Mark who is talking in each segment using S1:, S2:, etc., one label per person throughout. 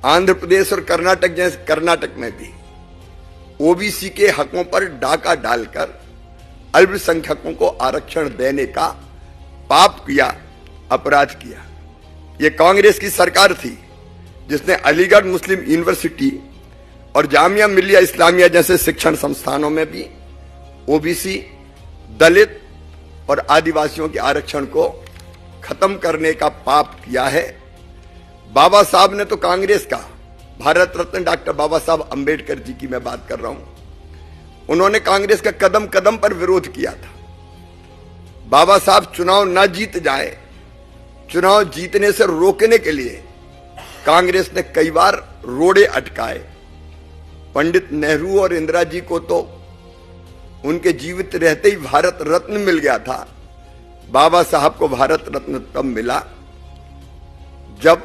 S1: आंध्र प्रदेश और कर्नाटक जैसे कर्नाटक में भी ओबीसी के हकों पर डाका डालकर अल्पसंख्यकों को आरक्षण देने का पाप किया, अपराध किया। यह कांग्रेस की सरकार थी जिसने अलीगढ़ मुस्लिम यूनिवर्सिटी और जामिया मिल्लिया इस्लामिया जैसे शिक्षण संस्थानों में भी ओबीसी, दलित और आदिवासियों के आरक्षण को खत्म करने का पाप किया है। बाबा साहब ने तो कांग्रेस का, भारत रत्न डॉक्टर बाबा साहब अंबेडकर जी की मैं बात कर रहा हूं, उन्होंने कांग्रेस का कदम कदम पर विरोध किया था। बाबा साहब चुनाव ना जीत जाए, चुनाव जीतने से रोकने के लिए कांग्रेस ने कई बार रोड़े अटकाए। पंडित नेहरू और इंदिरा जी को तो उनके जीवित रहते ही भारत रत्न मिल गया था। बाबा साहब को भारत रत्न तब मिला जब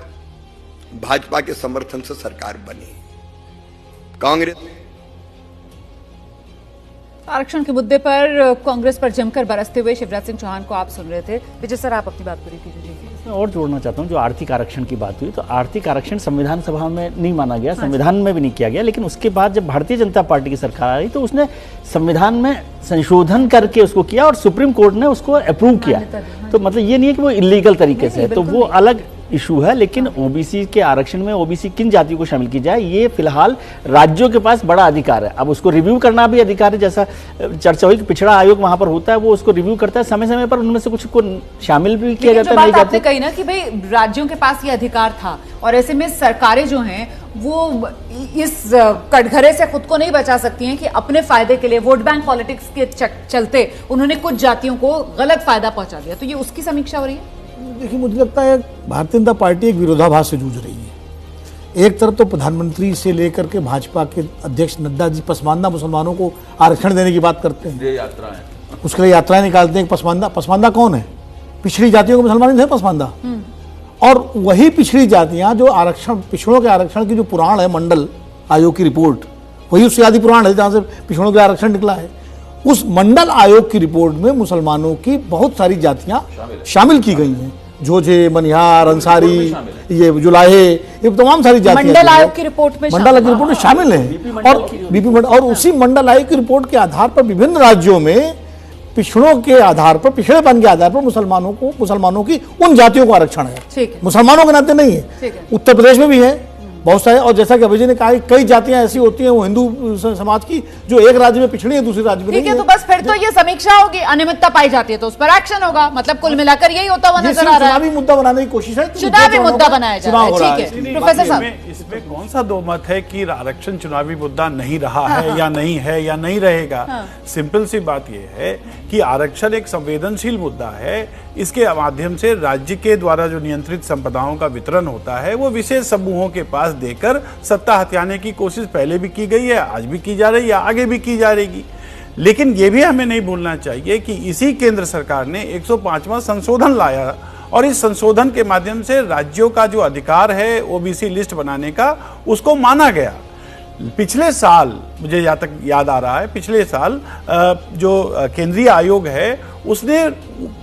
S1: भाजपा के समर्थन से सरकार बनी। कांग्रेस
S2: आरक्षण के मुद्दे पर कांग्रेस पर जमकर बरसते हुए शिवराज सिंह चौहान को आप सुन रहे थे। विजय सर, आप अपनी बात पूरी कीजिए।
S3: मैं और जोड़ना चाहता हूं, जो आर्थिक आरक्षण की बात हुई, तो आर्थिक आरक्षण संविधान सभा में नहीं माना गया, संविधान में भी नहीं किया गया, लेकिन उसके बाद जब भारतीय जनता पार्टी की सरकार आई तो उसने संविधान में संशोधन करके उसको किया और सुप्रीम कोर्ट ने उसको अप्रूव किया। तो मतलब ये नहीं है कि वो इलीगल तरीके से है, तो वो अलग इशू है। लेकिन ओबीसी के आरक्षण में ओबीसी किन जातियों को शामिल की जाए, ये फिलहाल राज्यों के पास बड़ा अधिकार है। अब उसको रिव्यू करना भी अधिकार है, जैसा चर्चा हुई कि पिछड़ा आयोग वहां पर होता है, वो उसको रिव्यू करता है, समय समय पर उनमें से कुछ को शामिल भी किया जाता है।
S2: नहीं आपने कही ना कि भाई राज्यों के पास ये अधिकार था और ऐसे में सरकारें जो हैं वो इस कटघरे से खुद को नहीं बचा सकती हैं कि अपने फायदे के लिए वोट बैंक पॉलिटिक्स के चलते उन्होंने कुछ जातियों को गलत फायदा पहुंचा दिया। तो ये उसकी समीक्षा हो रही है।
S4: देखिए, मुझे लगता है भारतीय जनता पार्टी एक विरोधाभास से जूझ रही है। एक तरफ तो प्रधानमंत्री से लेकर के भाजपा के अध्यक्ष नड्डा जी पसमानदा मुसलमानों को आरक्षण देने की बात करते हैं, उसके लिए यात्राएं निकालते हैं। पसमानदा कौन है? पिछड़ी जातियों को मुसलमान नहीं है पसमानदा। और वही पिछड़ी जातियां जो आरक्षण, पिछड़ों के आरक्षण की जो पुराण है, मंडल आयोग की रिपोर्ट, वही उससे आदि पुराण है जहां से पिछड़ों के आरक्षण निकला है। उस मंडल आयोग की रिपोर्ट में मुसलमानों की बहुत सारी जातियां शामिल की गई हैं, जोजे, मनिहार, अंसारी, ये जुलाहे, ये तमाम सारी जातियां
S2: मंडल आयोग की रिपोर्ट में
S4: शामिल हैं। और उसी मंडल आयोग की रिपोर्ट के आधार पर विभिन्न राज्यों में पिछड़ों के आधार पर, पिछड़ेपन के आधार पर मुसलमानों की उन जातियों को आरक्षण है, मुसलमानों के नाते नहीं है। उत्तर प्रदेश में भी है बहुत सारे, और जैसा कि अभय जी ने कहा, कई जातियां ऐसी होती हैं वो हिंदू समाज की जो एक राज्य में पिछड़ी है, दूसरे राज्य में नहीं है।
S2: तो बस फिर तो ये समीक्षा होगी, अनियमितता पाई जाती है तो उस पर एक्शन होगा। मतलब कुल मिलाकर यही होता हुआ नजर आ रहा है।
S4: चुनावी मुद्दा बनाने की कोशिश है,
S2: चुनावी मुद्दा बनाया जा रहा है। ठीक है प्रोफेसर साहब,
S5: इसमें कौन सा दो मत है कि आरक्षण चुनावी मुद्दा नहीं रहा है या नहीं रहेगा। सिंपल सी बात यह है कि आरक्षण एक संवेदनशील मुद्दा है। इसके माध्यम से राज्य के द्वारा जो नियंत्रित संपदाओं का वितरण होता है वो विशेष समूहों के पास देकर सत्ता हथियाने की कोशिश पहले भी की गई है, आज भी की जा रही है, आगे भी की जा रहेगी। लेकिन ये भी हमें नहीं भूलना चाहिए कि इसी केंद्र सरकार ने 105वां संशोधन लाया और इस संशोधन के माध्यम से राज्यों का जो अधिकार है ओबीसी लिस्ट बनाने का, उसको माना गया। पिछले साल, मुझे यहाँ तक याद आ रहा है, पिछले साल जो केंद्रीय आयोग है उसने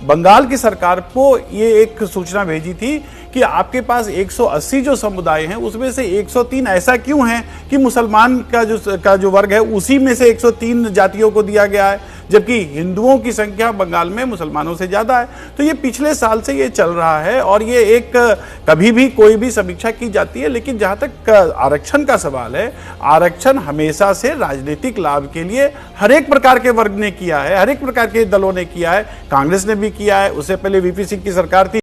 S5: बंगाल की सरकार को ये एक सूचना भेजी थी कि आपके पास 180 जो समुदाय हैं उसमें से 103 ऐसा क्यों है कि मुसलमान का जो वर्ग है उसी में से 103 जातियों को दिया गया है, जबकि हिंदुओं की संख्या बंगाल में मुसलमानों से ज्यादा है। तो ये पिछले साल से ये चल रहा है और ये एक कभी भी कोई भी समीक्षा की जाती है। लेकिन जहां तक आरक्षण का सवाल है, आरक्षण हमेशा से राजनीतिक लाभ के लिए हर एक प्रकार के वर्ग ने किया है, हर एक प्रकार के दलों ने किया है। कांग्रेस ने भी किया है, उससे पहले वीपी सिंह की सरकार थी।